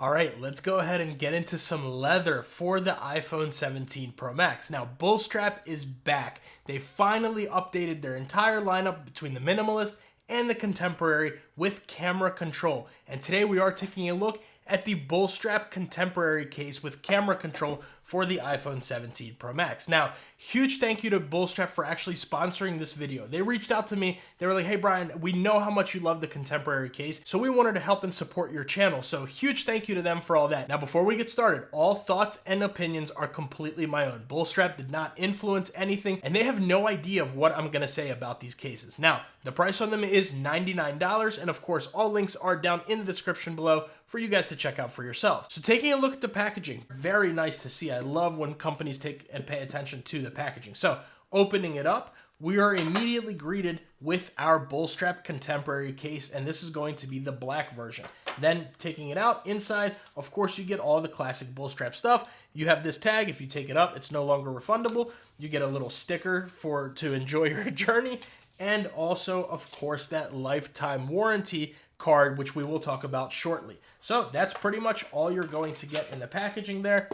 All right, let's go ahead and get into some leather for the iPhone 17 Pro Max. Now, Bullstrap is back. They finally updated their entire lineup between the minimalist and the contemporary with camera control. And today we are taking a look at the Bullstrap contemporary case with camera control for the iPhone 17 Pro Max. Now, huge thank you to Bullstrap for actually sponsoring this video. They reached out to me. They were like, hey, Brian, we know how much you love the contemporary case, so we wanted to help and support your channel. So huge thank you to them for all that. Now, before we get started, all thoughts and opinions are completely my own. Bullstrap did not influence anything, and they have no idea of what I'm gonna say about these cases. Now, the price on them is $99, and of course, all links are down in the description below for you guys to check out for yourselves. So taking a look at the packaging, very nice to see. I love when companies take and pay attention to the packaging. So opening it up, we are immediately greeted with our Bullstrap contemporary case, and this is going to be the black version. Then taking it out, inside, of course, you get all the classic Bullstrap stuff. You have this tag. If you take it up, it's no longer refundable. You get a little sticker to enjoy your journey, and also, of course, that lifetime warranty card, which we will talk about shortly. So that's pretty much all you're going to get in the packaging there.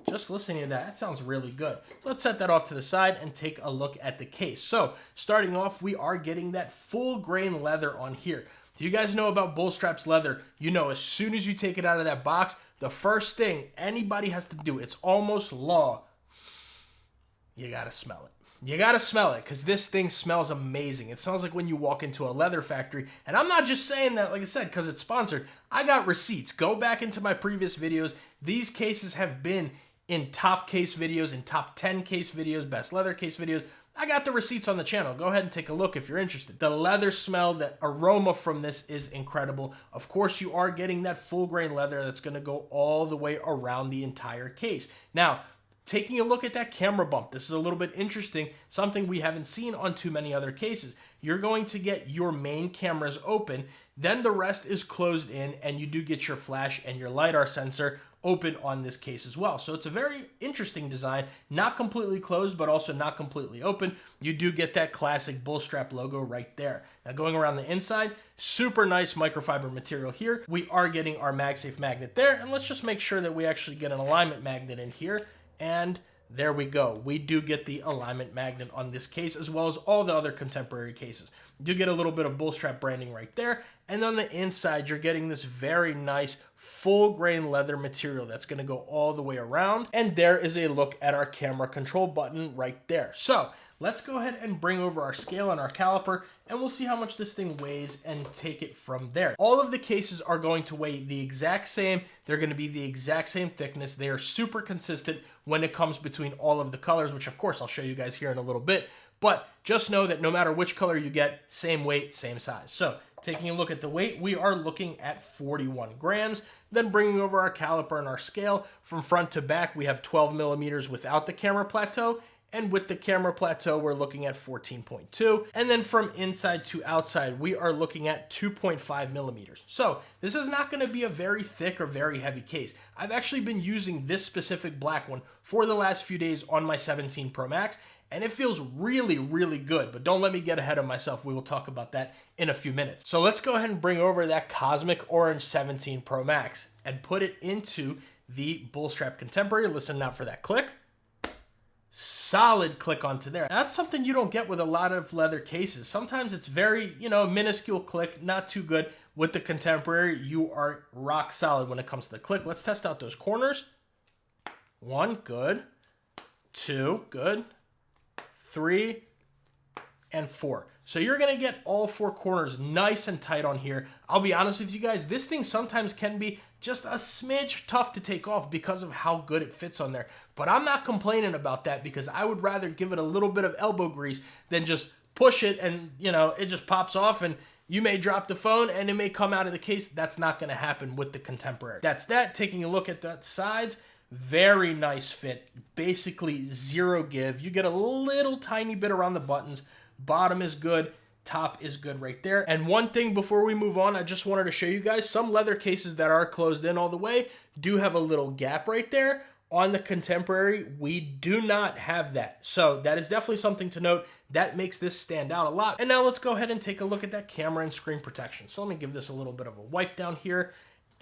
Just listening to that sounds really good. Let's set that off to the side and take a look at the case. So starting off, we are getting that full grain leather on here. If you guys know about Bullstrap's leather, you know as soon as you take it out of that box, the first thing anybody has to do, it's almost law, you gotta smell it. You gotta smell it, because this thing smells amazing. It smells like when you walk into a leather factory. And I'm not just saying that, like I said, because it's sponsored. I got receipts. Go back into my previous videos. These cases have been in top case videos, in top 10 case videos, best leather case videos. I got the receipts on the channel. Go ahead and take a look if you're interested. The leather smell, the aroma from this is incredible. Of course, you are getting that full grain leather that's going to go all the way around the entire case. Now, taking a look at that camera bump, this is a little bit interesting, something we haven't seen on too many other cases. You're going to get your main cameras open, then the rest is closed in, and you do get your flash and your LiDAR sensor open on this case as well. So it's a very interesting design, not completely closed, but also not completely open. You do get that classic Bullstrap logo right there. Now going around the inside, super nice microfiber material here. We are getting our MagSafe magnet there, and let's just make sure that we actually get an alignment magnet in here. And there we go. We do get the alignment magnet on this case, as well as all the other contemporary cases. You get a little bit of Bullstrap branding right there. And on the inside, you're getting this very nice full grain leather material that's going to go all the way around. And there is a look at our camera control button right there. So let's go ahead and bring over our scale and our caliper, and we'll see how much this thing weighs and take it from there. All of the cases are going to weigh the exact same. They're going to be the exact same thickness. They are super consistent when it comes between all of the colors, which of course I'll show you guys here in a little bit. But just know that no matter which color you get, same weight, same size. So taking a look at the weight, we are looking at 41 grams. Then bringing over our caliper and our scale, from front to back, we have 12 millimeters without the camera plateau. And with the camera plateau, we're looking at 14.2. And then from inside to outside, we are looking at 2.5 millimeters. So this is not going to be a very thick or very heavy case. I've actually been using this specific black one for the last few days on my 17 Pro Max, and it feels really, really good. But don't let me get ahead of myself. We will talk about that in a few minutes. So let's go ahead and bring over that Cosmic Orange 17 Pro Max and put it into the Bullstrap Contemporary. Listen out for that click. Solid click onto there. That's something you don't get with a lot of leather cases. Sometimes it's very, minuscule click, not too good. With the Contemporary, you are rock solid when it comes to the click. Let's test out those corners. 1, good. 2, good. 3, and 4. So you're going to get all 4 corners nice and tight on here. I'll be honest with you guys, this thing sometimes can be just a smidge tough to take off because of how good it fits on there. But I'm not complaining about that, because I would rather give it a little bit of elbow grease than just push it and, it just pops off and you may drop the phone and it may come out of the case. That's not going to happen with the Contemporary. That's that. Taking a look at the sides, very nice fit, basically zero give. You get a little tiny bit around the buttons. Bottom is good, top is good right there. And one thing before we move on, I just wanted to show you guys, some leather cases that are closed in all the way do have a little gap right there. On the Contemporary, we do not have that. So that is definitely something to note. That makes this stand out a lot. And now let's go ahead and take a look at that camera and screen protection. So let me give this a little bit of a wipe down here.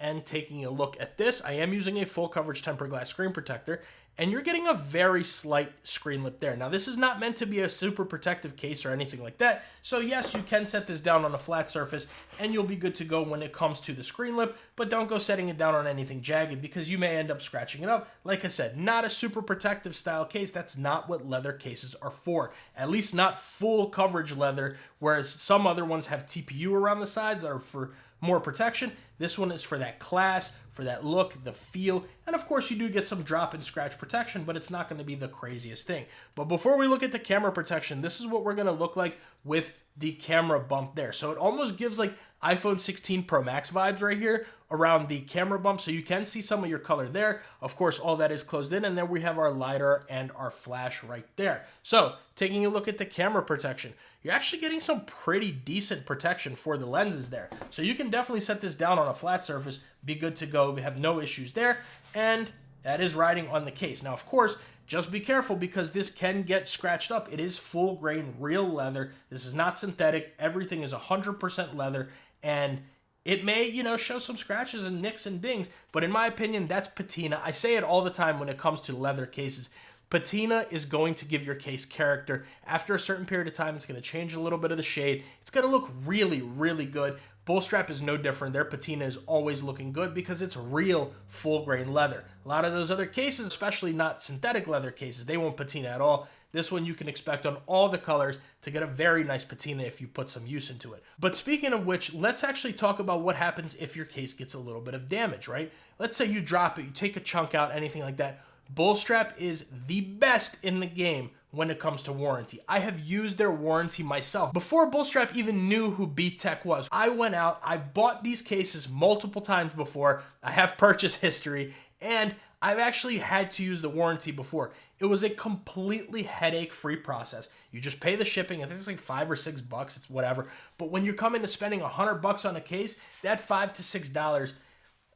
and taking a look at this, I am using a full coverage tempered glass screen protector, and you're getting a very slight screen lip there. Now, this is not meant to be a super protective case or anything like that. So yes, you can set this down on a flat surface and you'll be good to go when it comes to the screen lip, but don't go setting it down on anything jagged because you may end up scratching it up. Like I said, not a super protective style case. That's not what leather cases are for. At least not full coverage leather, whereas some other ones have TPU around the sides that are for more protection. This one is for that class, for that look, the feel, and of course you do get some drop and scratch protection, but it's not going to be the craziest thing. But before we look at the camera protection, this is what we're going to look like with the camera bump there. So it almost gives like iPhone 16 Pro Max vibes right here around the camera bump, so you can see some of your color there. Of course, all that is closed in, and then we have our LiDAR and our flash right there. So taking a look at the camera protection, you're actually getting some pretty decent protection for the lenses there. So you can definitely set this down on a flat surface, be good to go, we have no issues there, and that is riding on the case. Now, of course, just be careful because this can get scratched up. It is full grain, real leather. This is not synthetic. Everything is 100% leather, and it may, show some scratches and nicks and dings, but in my opinion, that's patina. I say it all the time when it comes to leather cases. Patina is going to give your case character. After a certain period of time, it's going to change a little bit of the shade. It's going to look really, really good. Bullstrap is no different. Their patina is always looking good because it's real full-grain leather. A lot of those other cases, especially not synthetic leather cases, they won't patina at all. This one you can expect on all the colors to get a very nice patina if you put some use into it. But speaking of which, let's actually talk about what happens if your case gets a little bit of damage, right? Let's say you drop it, you take a chunk out, anything like that. Bullstrap is the best in the game when it comes to warranty. I have used their warranty myself. Before Bullstrap even knew who B-Tech was, I went out, I bought these cases multiple times before. I have purchase history, and I've actually had to use the warranty before. It was a completely headache-free process. You just pay the shipping. I think it's like $5 or $6. It's whatever. But when you're coming to spending $100 on a case, that $5 to $6,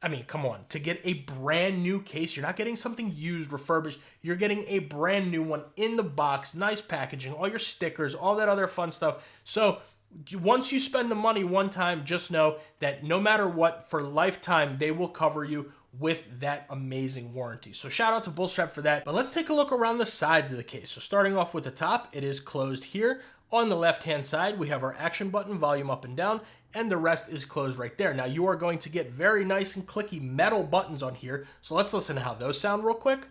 I mean, come on. To get a brand new case, you're not getting something used, refurbished. You're getting a brand new one in the box, nice packaging, all your stickers, all that other fun stuff. So once you spend the money one time, just know that no matter what, for lifetime, they will cover you with that amazing warranty. So shout out to Bullstrap for that. But let's take a look around the sides of the case. So starting off with the top, it is closed here. On the left-hand side, we have our action button, volume up and down, and the rest is closed right there. Now, you are going to get very nice and clicky metal buttons on here. So let's listen to how those sound real quick.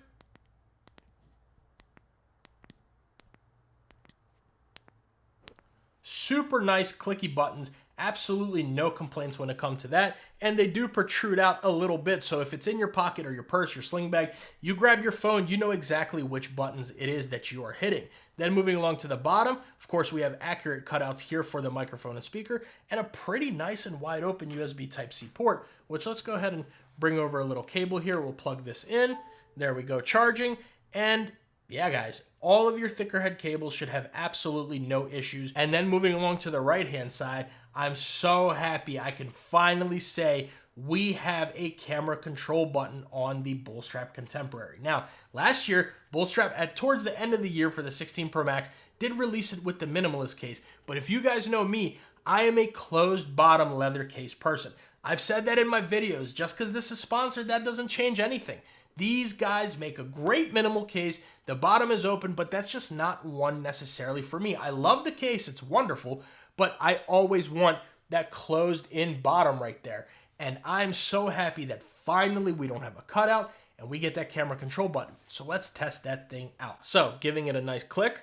Super nice clicky buttons. Absolutely no complaints when it comes to that. And they do protrude out a little bit. So if it's in your pocket or your purse, your sling bag, you grab your phone, you know exactly which buttons it is that you are hitting. Then moving along to the bottom, of course, we have accurate cutouts here for the microphone and speaker, and a pretty nice and wide open USB Type-C port, which let's go ahead and bring over a little cable here. We'll plug this in. There we go, charging. And yeah, guys, all of your thicker head cables should have absolutely no issues. And then moving along to the right-hand side, I'm so happy I can finally say we have a camera control button on the Bullstrap Contemporary. Now, last year, Bullstrap, towards the end of the year for the 16 Pro Max, did release it with the minimalist case. But if you guys know me, I am a closed bottom leather case person. I've said that in my videos. Just because this is sponsored, that doesn't change anything. These guys make a great minimal case. The bottom is open, but that's just not one necessarily for me. I love the case. It's wonderful, but I always want that closed-in bottom right there. And I'm so happy that finally we don't have a cutout and we get that camera control button. So let's test that thing out. So giving it a nice click.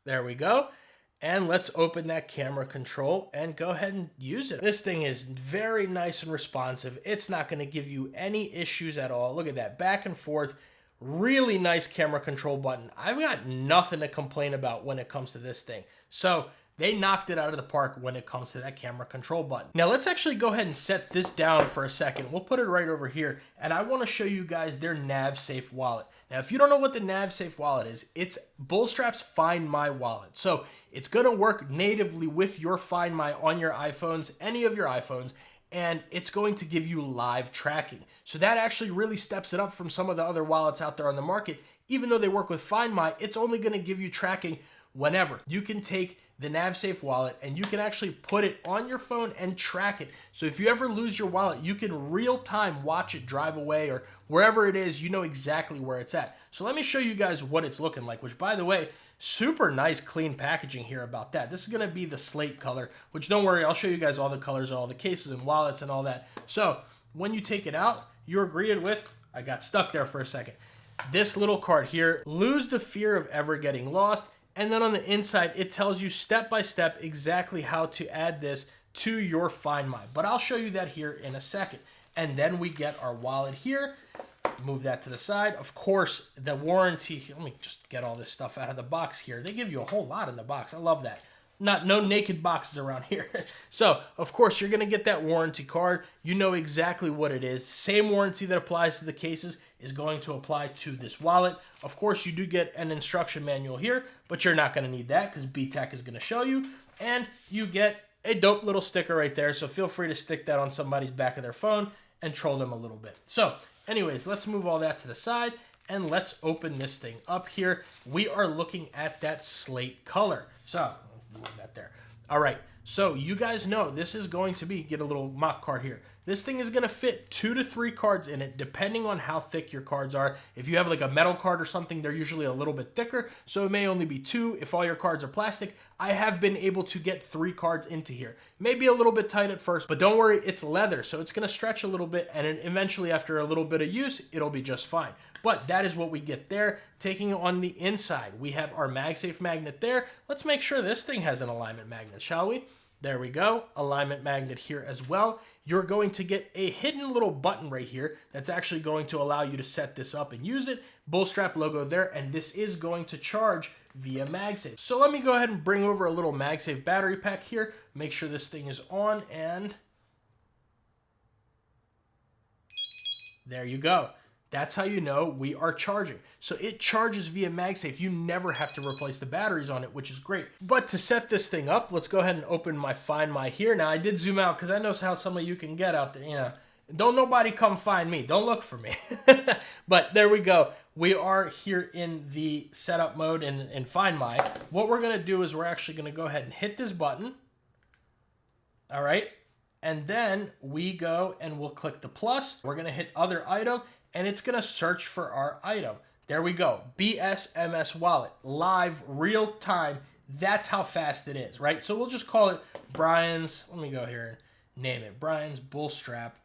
There we go. And let's open that camera control and go ahead and use it. This thing is very nice and responsive. It's not going to give you any issues at all. Look at that, back and forth. Really nice camera control button. I've got nothing to complain about when it comes to this thing. So they knocked it out of the park when it comes to that camera control button. Now let's actually go ahead and set this down for a second. We'll put it right over here, and I want to show you guys their NavSafe wallet. Now, if you don't know what the NavSafe wallet is, it's Bullstrap's Find My wallet. So it's going to work natively with your Find My on your iPhones, any of your iPhones, and it's going to give you live tracking. So that actually really steps it up from some of the other wallets out there on the market. Even though they work with Find My, it's only going to give you tracking whenever. You can take the NavSafe wallet, and you can actually put it on your phone and track it. So if you ever lose your wallet, you can real time watch it drive away, or wherever it is, you know exactly where it's at. So let me show you guys what it's looking like, which, by the way, super nice clean packaging here about that. This is going to be the slate color, which, don't worry, I'll show you guys all the colors of all the cases and wallets and all that. So when you take it out, you're greeted with, I got stuck there for a second, this little card here, lose the fear of ever getting lost. And then on the inside, it tells you step by step exactly how to add this to your Find My. But I'll show you that here in a second. And then we get our wallet here. Move that to the side. Of course, the warranty. Let me just get all this stuff out of the box here. They give you a whole lot in the box. I love that. No naked boxes around here. So, of course, you're going to get that warranty card. You know exactly what it is. Same warranty that applies to the cases is going to apply to this wallet. Of course, you do get an instruction manual here, but you're not going to need that because BTech is going to show you. And you get a dope little sticker right there, so feel free to stick that on somebody's back of their phone and troll them a little bit. So, anyways, let's move all that to the side, and let's open this thing up here. We are looking at that slate color. So, move that there. All right, so you guys know this is going to be, get a little mock card here. This thing is going to fit 2 to 3 cards in it, depending on how thick your cards are. If you have like a metal card or something, they're usually a little bit thicker, so it may only be 2. If all your cards are plastic, I have been able to get 3 cards into here. Maybe a little bit tight at first, but don't worry, it's leather, so it's going to stretch a little bit, and eventually after a little bit of use, it'll be just fine. But that is what we get there. Taking on the inside, we have our MagSafe magnet there. Let's make sure this thing has an alignment magnet, shall we? There we go, alignment magnet here as well. You're going to get a hidden little button right here that's actually going to allow you to set this up and use it. Bullstrap logo there, and this is going to charge via MagSafe. So let me go ahead and bring over a little MagSafe battery pack here. Make sure this thing is on, and there you go. That's how you know we are charging. So it charges via MagSafe. You never have to replace the batteries on it, which is great. But to set this thing up, let's go ahead and open my Find My here. Now, I did zoom out because I know how some of you can get out there. You know, don't nobody come find me. Don't look for me. But there we go. We are here in the setup mode in Find My. What we're going to do is we're actually going to go ahead and hit this button. All right. And then we go and we'll click the plus. We're going to hit other item, and it's going to search for our item. There we go. BSMS wallet, live, real time. That's how fast it is, right? So we'll just call it Brian's, let me go here and name it, Brian's Bullstrap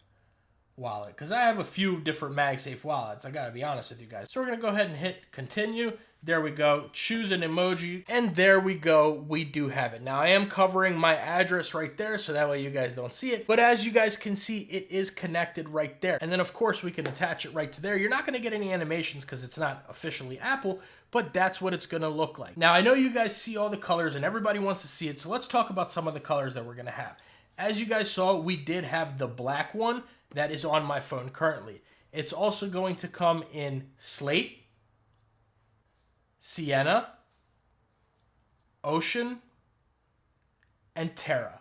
wallet, because I have a few different MagSafe wallets. I got to be honest with you guys. So we're going to go ahead and hit continue. There we go. Choose an emoji. And there we go. We do have it. Now, I am covering my address right there, so that way you guys don't see it. But as you guys can see, it is connected right there. And then, of course, we can attach it right to there. You're not going to get any animations because it's not officially Apple, but that's what it's going to look like. Now, I know you guys see all the colors and everybody wants to see it, so let's talk about some of the colors that we're going to have. As you guys saw, we did have the black one that is on my phone currently. It's also going to come in slate, sienna, ocean, and terra.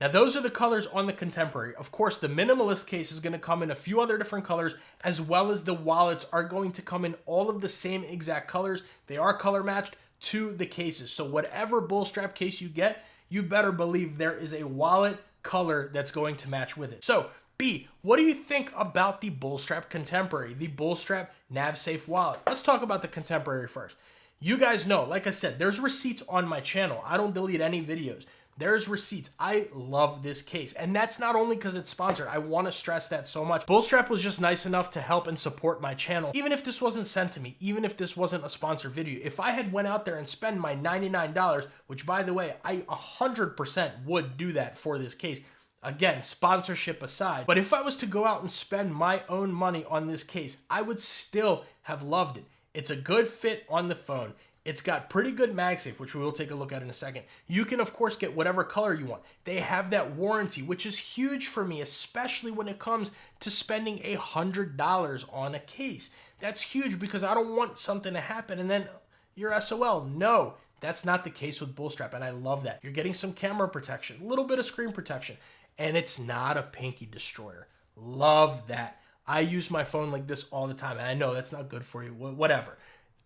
Now, those are the colors on the Contemporary. Of course, the minimalist case is going to come in a few other different colors, as well as the wallets are going to come in all of the same exact colors. They are color matched to the cases. So whatever Bullstrap case you get, you better believe there is a wallet color that's going to match with it. So, B, what do you think about the Bullstrap Contemporary, the Bullstrap NavSafe wallet? Let's talk about the Contemporary first. You guys know, like I said, there's receipts on my channel. I don't delete any videos. There's receipts. I love this case. And that's not only because it's sponsored. I want to stress that so much. Bullstrap was just nice enough to help and support my channel. Even if this wasn't sent to me, even if this wasn't a sponsored video, if I had went out there and spent my $99, which by the way, I 100% would do that for this case. Again, sponsorship aside, but if I was to go out and spend my own money on this case, I would still have loved it. It's a good fit on the phone. It's got pretty good MagSafe, which we will take a look at in a second. You can, of course, get whatever color you want. They have that warranty, which is huge for me, especially when it comes to spending $100 on a case. That's huge because I don't want something to happen and then you're SOL. No, that's not the case with Bullstrap, and I love that. You're getting some camera protection, a little bit of screen protection, and it's not a pinky destroyer. Love that. I use my phone like this all the time, and I know that's not good for you, whatever.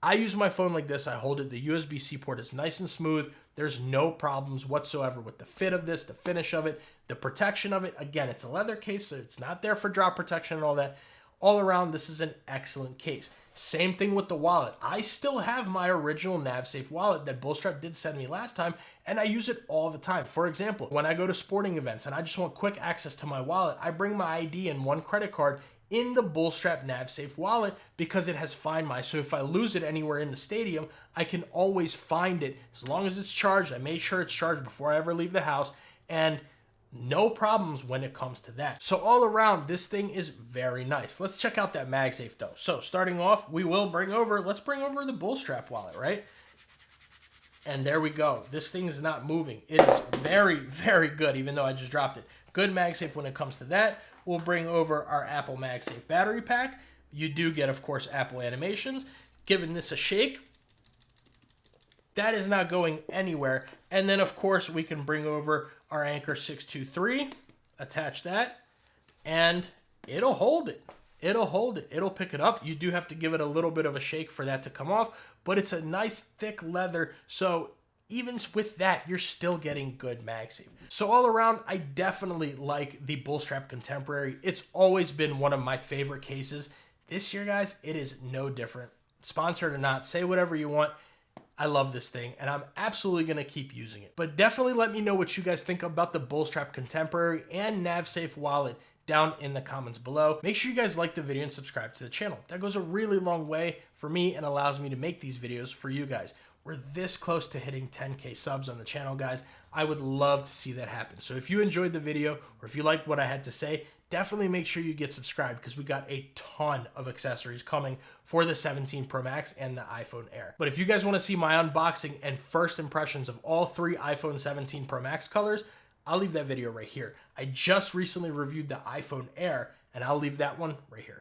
I use my phone like this. I hold it. The USB-C port is nice and smooth. There's no problems whatsoever with the fit of this, the finish of it, the protection of it. Again, it's a leather case, so it's not there for drop protection and all that. All around, this is an excellent case. Same thing with the wallet. I still have my original NavSafe wallet that Bullstrap did send me last time, and I use it all the time. For example, when I go to sporting events and I just want quick access to my wallet, I bring my ID and one credit card in the Bullstrap NavSafe wallet because it has Find My. So if I lose it anywhere in the stadium, I can always find it as long as it's charged. I made sure it's charged before I ever leave the house, and no problems when it comes to that. So all around, this thing is very nice. Let's check out that MagSafe though. So starting off, let's bring over the Bullstrap wallet, right? And there we go. This thing is not moving. It is very, very good, even though I just dropped it. Good MagSafe when it comes to that. We'll bring over our Apple MagSafe battery pack. You do get, of course, Apple animations. Giving this a shake. That is not going anywhere. And then, of course, we can bring over our Anchor 623, attach that, and it'll hold it. It'll hold it. It'll pick it up. You do have to give it a little bit of a shake for that to come off, but it's a nice thick leather, so even with that, you're still getting good MagSafe. So all around, I definitely like the Bullstrap Contemporary. It's always been one of my favorite cases. This year, guys, it is no different. Sponsored or not, say whatever you want. I love this thing, and I'm absolutely going to keep using it. But definitely let me know what you guys think about the Bullstrap Contemporary and NavSafe wallet down in the comments below. Make sure you guys like the video and subscribe to the channel. That goes a really long way for me and allows me to make these videos for you guys. We're this close to hitting 10K subs on the channel, guys. I would love to see that happen. So if you enjoyed the video or if you liked what I had to say, definitely make sure you get subscribed because we got a ton of accessories coming for the 17 Pro Max and the iPhone Air. But if you guys want to see my unboxing and first impressions of all three iPhone 17 Pro Max colors, I'll leave that video right here. I just recently reviewed the iPhone Air, and I'll leave that one right here.